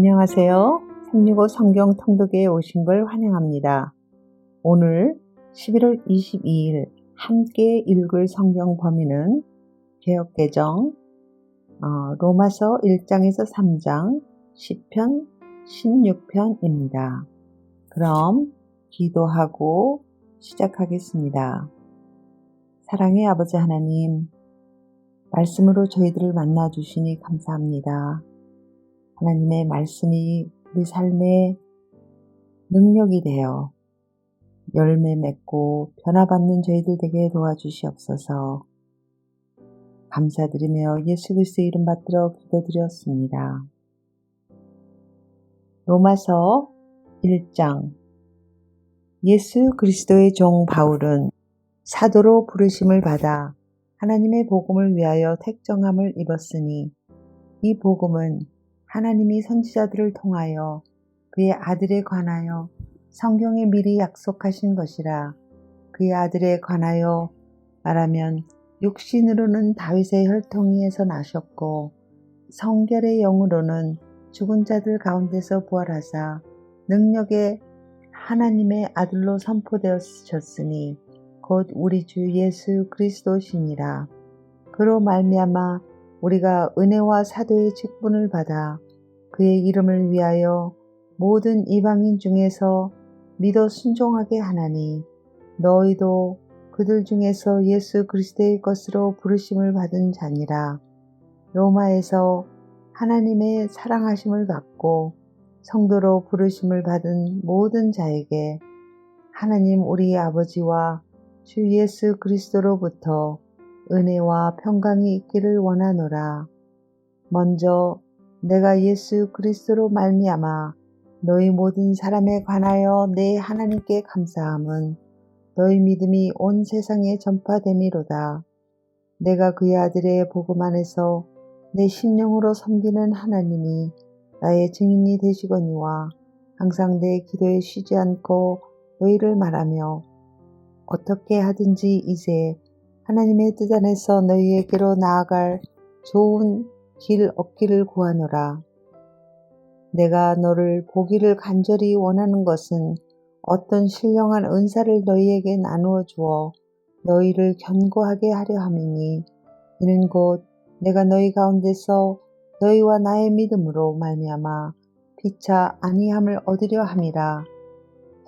안녕하세요. 365 성경 통독에 오신 걸 환영합니다. 오늘 11월 22일 함께 읽을 성경 범위는 개역개정 로마서 1장에서 3장, 시편 16편입니다. 그럼 기도하고 시작하겠습니다. 사랑의 아버지 하나님, 말씀으로 저희들을 만나주시니 감사합니다. 하나님의 말씀이 우리 삶의 능력이 되어 열매 맺고 변화받는 저희들 되게 도와주시옵소서. 감사드리며 예수 그리스도의 이름 받들어 기도드렸습니다. 로마서 1장. 예수 그리스도의 종 바울은 사도로 부르심을 받아 하나님의 복음을 위하여 택정함을 입었으니 이 복음은 하나님이 선지자들을 통하여 그의 아들에 관하여 성경에 미리 약속하신 것이라. 그의 아들에 관하여 말하면 육신으로는 다윗의 혈통에서 나셨고 성결의 영으로는 죽은 자들 가운데서 부활하사 능력의 하나님의 아들로 선포되었으니 곧 우리 주 예수 그리스도시니라. 그로 말미암아 우리가 은혜와 사도의 직분을 받아 그의 이름을 위하여 모든 이방인 중에서 믿어 순종하게 하나니 너희도 그들 중에서 예수 그리스도의 것으로 부르심을 받은 자니라. 로마에서 하나님의 사랑하심을 받고 성도로 부르심을 받은 모든 자에게 하나님 우리 아버지와 주 예수 그리스도로부터 은혜와 평강이 있기를 원하노라. 먼저 내가 예수 그리스도로 말미암아 너희 모든 사람에 관하여 내 하나님께 감사함은 너희 믿음이 온 세상에 전파됨이로다. 내가 그의 아들의 복음 안에서 내 심령으로 섬기는 하나님이 나의 증인이 되시거니와 항상 내 기도에 쉬지 않고 너희를 말하며 어떻게 하든지 이제 하나님의 뜻 안에서 너희에게로 나아갈 좋은 길 얻기를 구하노라. 내가 너를 보기를 간절히 원하는 것은 어떤 신령한 은사를 너희에게 나누어 주어 너희를 견고하게 하려 함이니 이는 곧 내가 너희 가운데서 너희와 나의 믿음으로 말미암아 피차 안위함을 얻으려 함이라.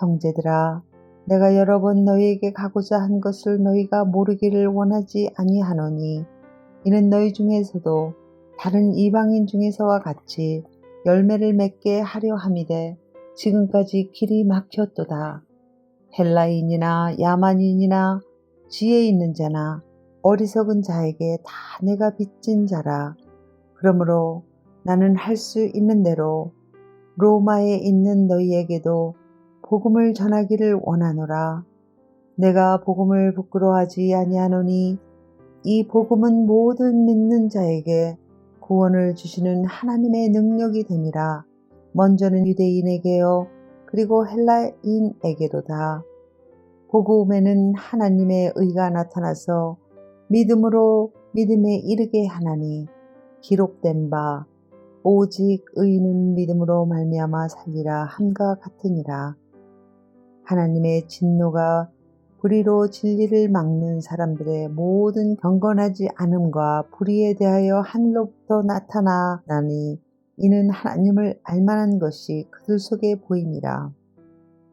형제들아, 내가 여러 번 너희에게 가고자 한 것을 너희가 모르기를 원하지 아니하노니 이는 너희 중에서도 다른 이방인 중에서와 같이 열매를 맺게 하려 함이되 지금까지 길이 막혔도다. 헬라인이나 야만인이나 지혜 있는 자나 어리석은 자에게 다 내가 빚진 자라. 그러므로 나는 할 수 있는 대로 로마에 있는 너희에게도 복음을 전하기를 원하노라. 내가 복음을 부끄러워하지 아니하노니 이 복음은 모든 믿는 자에게 구원을 주시는 하나님의 능력이 됨이라. 먼저는 유대인에게요 그리고 헬라인에게로다. 복음에는 하나님의 의가 나타나서 믿음으로 믿음에 이르게 하나니 기록된 바 오직 의인은 믿음으로 말미암아 살리라 함과 같으니라. 하나님의 진노가 불의로 진리를 막는 사람들의 모든 경건하지 않음과 불의에 대하여 하늘로부터 나타나나니 이는 하나님을 알만한 것이 그들 속에 보임이라.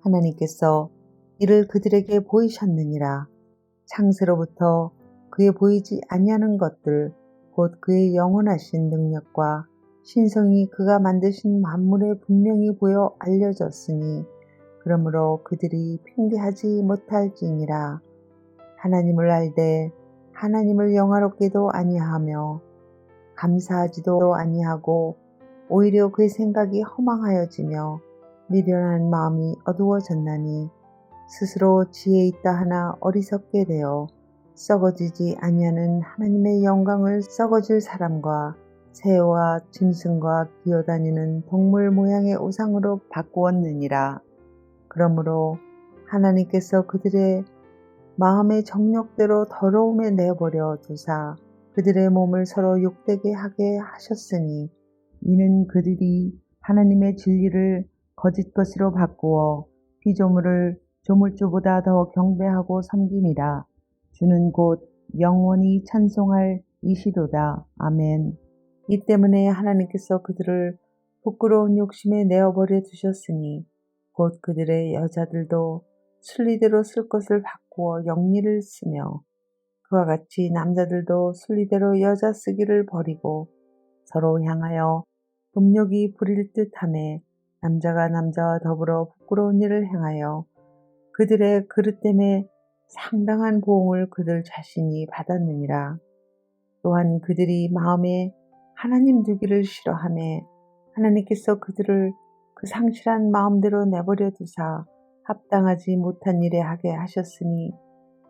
하나님께서 이를 그들에게 보이셨느니라. 창세로부터 그의 보이지 아니하는 것들 곧 그의 영원하신 능력과 신성이 그가 만드신 만물에 분명히 보여 알려졌으니 그러므로 그들이 핑계하지 못할지니라. 하나님을 알되 하나님을 영화롭게도 아니하며 감사하지도 아니하고 오히려 그의 생각이 허망하여지며 미련한 마음이 어두워졌나니 스스로 지혜 있다 하나 어리석게 되어 썩어지지 아니하는 하나님의 영광을 썩어질 사람과 새와 짐승과 기어다니는 동물 모양의 우상으로 바꾸었느니라. 그러므로 하나님께서 그들의 마음의 정욕대로 더러움에 내버려 두사 그들의 몸을 서로 욕되게 하게 하셨으니 이는 그들이 하나님의 진리를 거짓 것으로 바꾸어 피조물을 조물주보다 더 경배하고 섬김이라. 주는 곧 영원히 찬송할 이시도다. 아멘. 이 때문에 하나님께서 그들을 부끄러운 욕심에 내어버려 두셨으니 곧 그들의 여자들도 순리대로 쓸 것을 바꾸어 영리를 쓰며 그와 같이 남자들도 순리대로 여자 쓰기를 버리고 서로 향하여 음욕이 부릴 듯하매 남자가 남자와 더불어 부끄러운 일을 행하여 그들의 그릇됨에 상당한 보응을 그들 자신이 받았느니라. 또한 그들이 마음에 하나님 두기를 싫어하매 하나님께서 그들을 그 상실한 마음대로 내버려 두사 합당하지 못한 일에 하게 하셨으니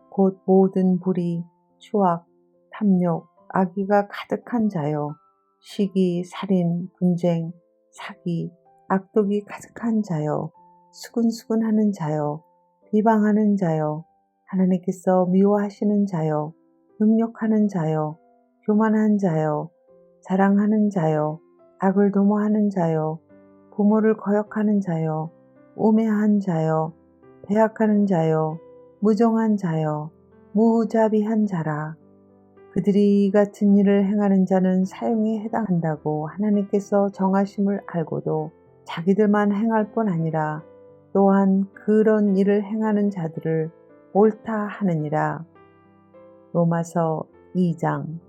곧 모든 불의, 추악, 탐욕, 악의가 가득한 자요, 시기, 살인, 분쟁, 사기, 악독이 가득한 자요, 수근수근하는 자요, 비방하는 자요, 하나님께서 미워하시는 자요, 능욕하는 자요, 교만한 자요, 자랑하는 자요, 악을 도모하는 자요, 부모를 거역하는 자요, 우매한 자요, 배약하는 자요, 무정한 자요, 무자비한 자라. 그들이 이 같은 일을 행하는 자는 사형에 해당한다고 하나님께서 정하심을 알고도 자기들만 행할 뿐 아니라 또한 그런 일을 행하는 자들을 옳다 하느니라. 로마서 2장.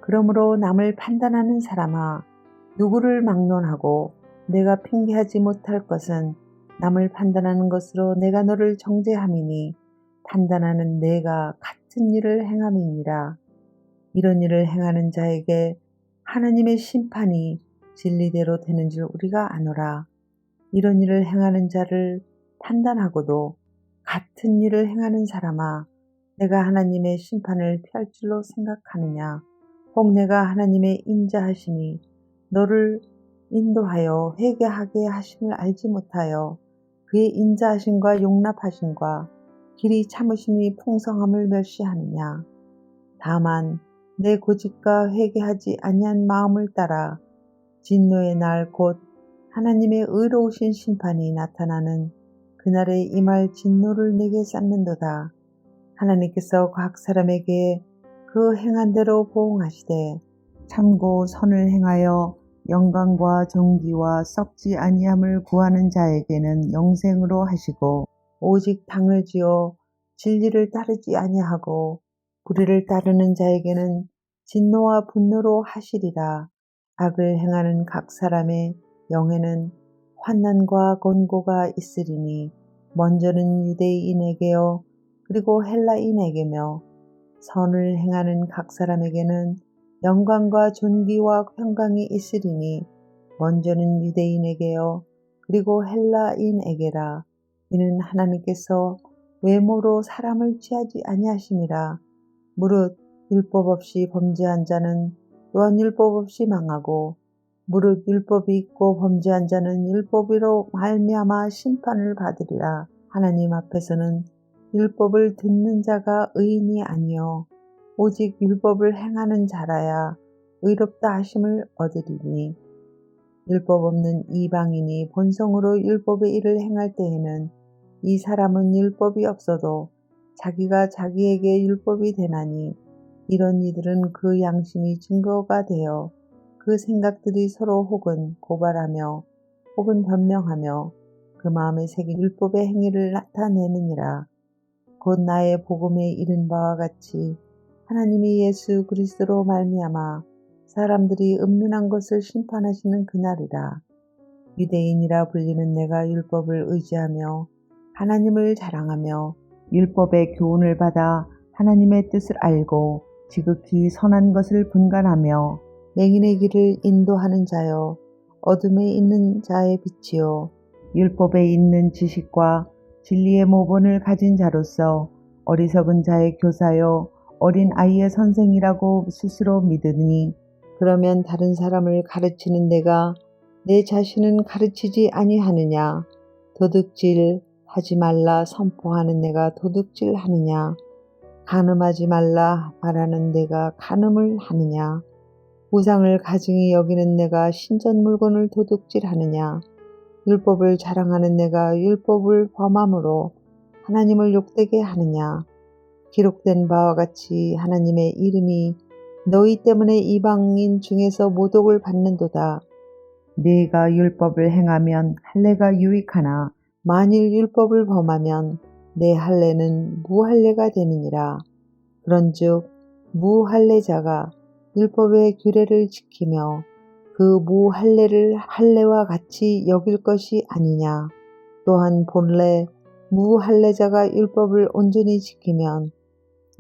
그러므로 남을 판단하는 사람아, 누구를 막론하고 내가 핑계하지 못할 것은 남을 판단하는 것으로 내가 너를 정죄함이니 판단하는 내가 같은 일을 행함이니라. 이런 일을 행하는 자에게 하나님의 심판이 진리대로 되는 줄 우리가 아노라. 이런 일을 행하는 자를 판단하고도 같은 일을 행하는 사람아, 내가 하나님의 심판을 피할 줄로 생각하느냐? 혹 내가 하나님의 인자하심이 너를 인도하여 회개하게 하심을 알지 못하여 그의 인자하심과 용납하심과 길이 참으심이 풍성함을 멸시하느냐? 다만 내 고집과 회개하지 아니한 마음을 따라 진노의 날 곧 하나님의 의로우신 심판이 나타나는 그날에 임할 진노를 내게 쌓는도다. 하나님께서 각 사람에게 그 행한 대로 보응하시되 참고 선을 행하여 영광과 존귀와 썩지 아니함을 구하는 자에게는 영생으로 하시고 오직 당을 지어 진리를 따르지 아니하고 불의를 따르는 자에게는 진노와 분노로 하시리라. 악을 행하는 각 사람의 영에는 환난과 곤고가 있으리니 먼저는 유대인에게요 그리고 헬라인에게며 선을 행하는 각 사람에게는 영광과 존귀와 평강이 있으리니 먼저는 유대인에게요 그리고 헬라인에게라. 이는 하나님께서 외모로 사람을 취하지 아니하심이라. 무릇 율법 없이 범죄한 자는 또한 율법 없이 망하고 무릇 율법이 있고 범죄한 자는 율법으로 말미암아 심판을 받으리라. 하나님 앞에서는 율법을 듣는 자가 의인이 아니요 오직 율법을 행하는 자라야 의롭다 하심을 얻으리니 율법 없는 이방인이 본성으로 율법의 일을 행할 때에는 이 사람은 율법이 없어도 자기가 자기에게 율법이 되나니 이런 이들은 그 양심이 증거가 되어 그 생각들이 서로 혹은 고발하며 혹은 변명하며 그 마음에 새긴 율법의 행위를 나타내느니라. 곧 나의 복음에 이른 바와 같이 하나님이 예수 그리스도로 말미암아 사람들이 은밀한 것을 심판하시는 그날이라. 유대인이라 불리는 내가 율법을 의지하며 하나님을 자랑하며 율법의 교훈을 받아 하나님의 뜻을 알고 지극히 선한 것을 분간하며 맹인의 길을 인도하는 자요 어둠에 있는 자의 빛이요 율법에 있는 지식과 진리의 모본을 가진 자로서 어리석은 자의 교사요 어린 아이의 선생이라고 스스로 믿으니 그러면 다른 사람을 가르치는 내가 내 자신은 가르치지 아니하느냐? 도둑질 하지 말라 선포하는 내가 도둑질 하느냐? 간음하지 말라 말하는 내가 간음을 하느냐? 우상을 가증히 여기는 내가 신전 물건을 도둑질하느냐. 율법을 자랑하는 내가 율법을 범함으로 하나님을 욕되게 하느냐. 기록된 바와 같이 하나님의 이름이 너희 때문에 이방인 중에서 모독을 받는도다. 네가 율법을 행하면 할례가 유익하나 만일 율법을 범하면 내 할례는 무할례가 되느니라. 그런즉 무할례자가 율법의 규례를 지키며 그 무할례를 할례와 같이 여길 것이 아니냐. 또한 본래 무할례자가 율법을 온전히 지키면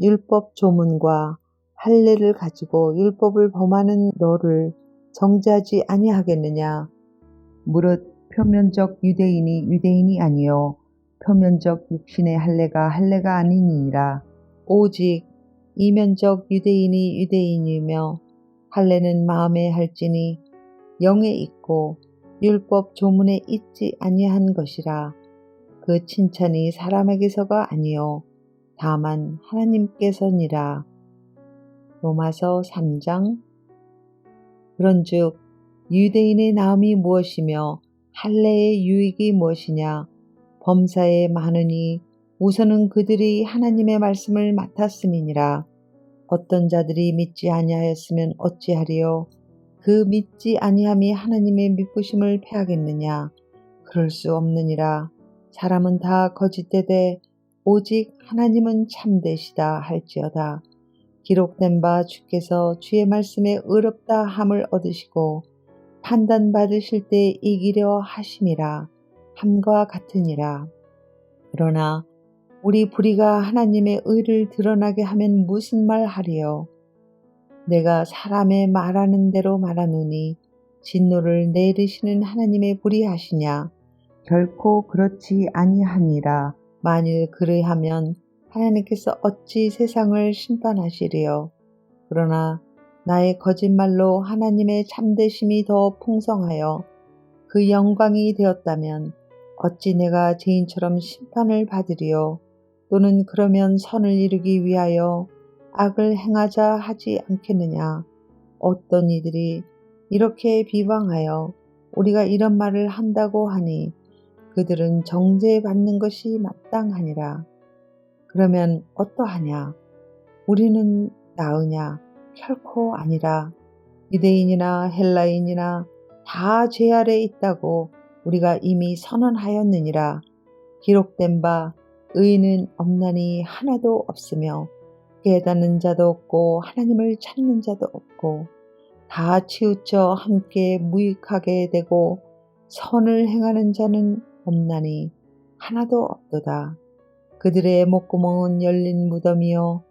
율법 조문과 할례를 가지고 율법을 범하는 너를 정죄하지 아니하겠느냐. 무릇 표면적 유대인이 유대인이 아니요 표면적 육신의 할례가 아니니라. 오직 이면적 유대인이 유대인이며 할례는 마음에 할지니 영에 있고 율법 조문에 있지 아니한 것이라. 그 칭찬이 사람에게서가 아니요 다만 하나님께서니라. 로마서 3장. 그런즉 유대인의 나음이 무엇이며 할례의 유익이 무엇이냐. 범사에 많으니 우선은 그들이 하나님의 말씀을 맡았음이니라. 어떤 자들이 믿지 아니하였으면 어찌하리요. 그 믿지 아니함이 하나님의 믿부심을 패하겠느냐. 그럴 수 없느니라. 사람은 다 거짓되되 오직 하나님은 참되시다 할지어다. 기록된 바 주께서 주의 말씀에 의롭다 함을 얻으시고 판단받으실 때 이기려 하심이라 함과 같으니라. 그러나 우리 불의가 하나님의 의를 드러나게 하면 무슨 말 하리요. 내가 사람의 말하는 대로 말하노니 진노를 내리시는 하나님의 불의하시냐. 결코 그렇지 아니하니라. 만일 그리하면 하나님께서 어찌 세상을 심판하시리요. 그러나 나의 거짓말로 하나님의 참되심이 더 풍성하여 그 영광이 되었다면 어찌 내가 죄인처럼 심판을 받으리요. 또는 그러면 선을 이루기 위하여 악을 행하자 하지 않겠느냐. 어떤 이들이 이렇게 비방하여 우리가 이런 말을 한다고 하니 그들은 정죄받는 것이 마땅하니라. 그러면 어떠하냐? 우리는 나으냐? 결코 아니라. 유대인이나 헬라인이나 다 죄 아래 있다고 우리가 이미 선언하였느니라. 기록된 바 의인은 없나니 하나도 없으며 깨닫는 자도 없고 하나님을 찾는 자도 없고 다 치우쳐 함께 무익하게 되고 선을 행하는 자는 없나니 하나도 없도다. 그들의 목구멍은 열린 무덤이요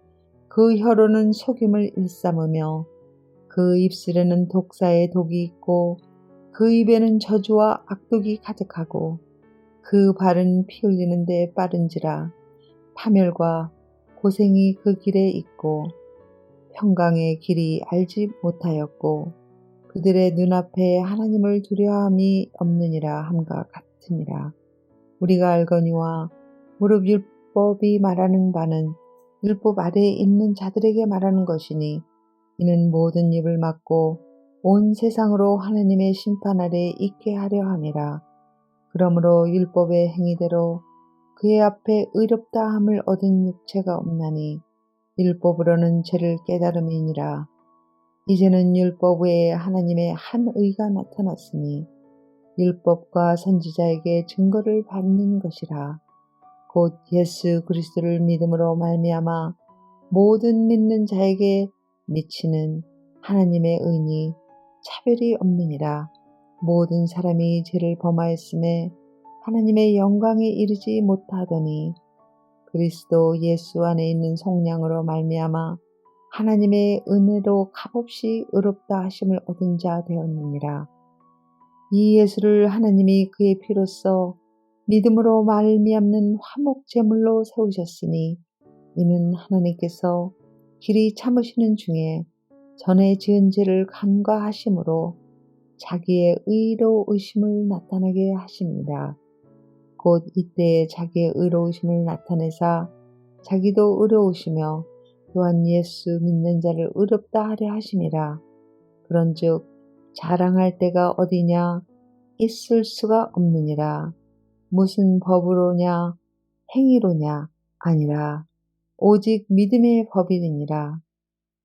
그 혀로는 속임을 일삼으며 그 입술에는 독사의 독이 있고 그 입에는 저주와 악독이 가득하고 그 발은 피 흘리는 데 빠른지라. 파멸과 고생이 그 길에 있고 평강의 길이 알지 못하였고 그들의 눈앞에 하나님을 두려움이 없느니라 함과 같으니라. 우리가 알거니와 무릇 율법이 말하는 바는 율법 아래에 있는 자들에게 말하는 것이니 이는 모든 입을 막고 온 세상으로 하나님의 심판 아래에 있게 하려 함이라. 그러므로 율법의 행위대로 그의 앞에 의롭다 함을 얻은 육체가 없나니 율법으로는 죄를 깨달음이니라. 이제는 율법 외에 하나님의 한 의가 나타났으니 율법과 선지자에게 증거를 받는 것이라. 곧 예수 그리스도를 믿음으로 말미암아 모든 믿는 자에게 미치는 하나님의 의니 차별이 없느니라. 모든 사람이 죄를 범하였음에 하나님의 영광에 이르지 못하더니 그리스도 예수 안에 있는 속량으로 말미암아 하나님의 은혜로 값없이 의롭다 하심을 얻은 자 되었느니라. 이 예수를 하나님이 그의 피로써 믿음으로 말미암는 화목 제물로 세우셨으니 이는 하나님께서 길이 참으시는 중에 전에 지은 죄를 간과하심으로 자기의 의로우심을 나타나게 하십니다. 곧 이때에 자기의 의로우심을 나타내사 자기도 의로우시며 또한 예수 믿는 자를 의롭다 하려 하심이라. 그런즉 자랑할 데가 어디냐? 있을 수가 없느니라. 무슨 법으로냐? 행위로냐? 아니라 오직 믿음의 법이니라.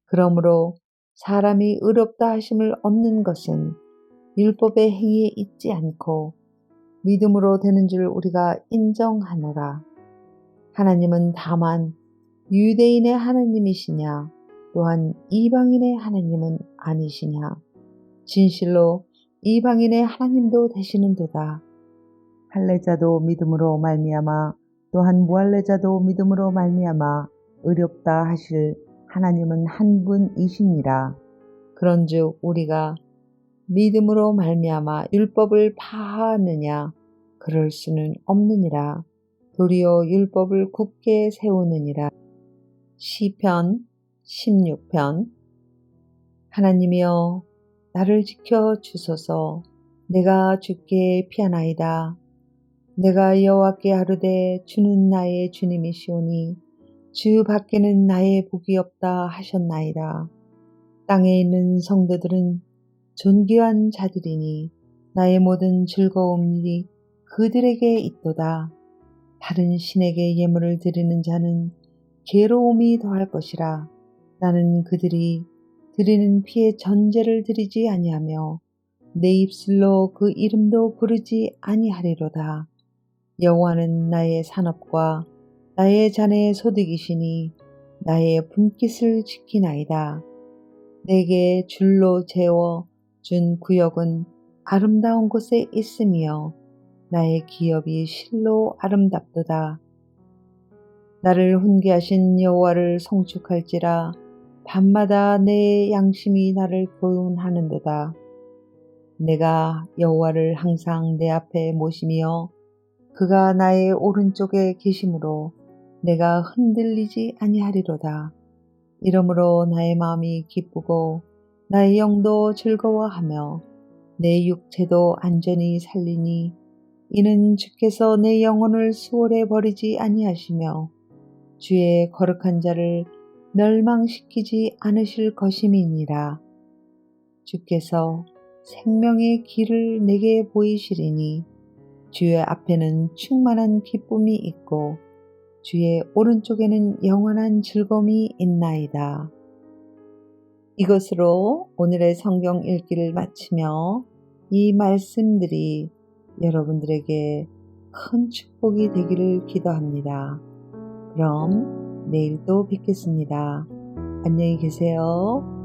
그러므로 사람이 의롭다 하심을 얻는 것은 율법의 행위에 있지 않고 믿음으로 되는 줄 우리가 인정하노라. 하나님은 다만 유대인의 하나님이시냐? 또한 이방인의 하나님은 아니시냐? 진실로 이방인의 하나님도 되시는도다. 할례자도 믿음으로 말미암아 또한 무할례자도 믿음으로 말미암아 의롭다 하실 하나님은 한 분이시니라. 그런즉 우리가 믿음으로 말미암아 율법을 파하느냐? 그럴 수는 없느니라. 도리어 율법을 굳게 세우느니라. 시편 16편. 하나님이여 나를 지켜 주소서. 내가 주께 피하나이다. 내가 여호와께 아뢰되 주는 나의 주님이시오니 주 밖에는 나의 복이 없다 하셨나이다. 땅에 있는 성도들은 존귀한 자들이니 나의 모든 즐거움이 그들에게 있도다. 다른 신에게 예물을 드리는 자는 괴로움이 더할 것이라. 나는 그들이 드리는 피에 전제를 드리지 아니하며 내 입술로 그 이름도 부르지 아니하리로다. 여호와는 나의 산업과 나의 자네의 소득이시니 나의 분깃을 지키나이다. 내게 줄로 재워 준 구역은 아름다운 곳에 있으며 나의 기업이 실로 아름답도다. 나를 훈계하신 여호와를 송축할지라. 밤마다 내 양심이 나를 교훈하는도다. 내가 여호와를 항상 내 앞에 모시며 그가 나의 오른쪽에 계심으로 내가 흔들리지 아니하리로다. 이러므로 나의 마음이 기쁘고 나의 영도 즐거워하며 내 육체도 안전히 살리니 이는 주께서 내 영혼을 수월에 버리지 아니하시며 주의 거룩한 자를 멸망시키지 않으실 것임이니라. 주께서 생명의 길을 내게 보이시리니 주의 앞에는 충만한 기쁨이 있고 주의 오른쪽에는 영원한 즐거움이 있나이다. 이것으로 오늘의 성경 읽기를 마치며 이 말씀들이 여러분들에게 큰 축복이 되기를 기도합니다. 그럼 내일 또 뵙겠습니다. 안녕히 계세요.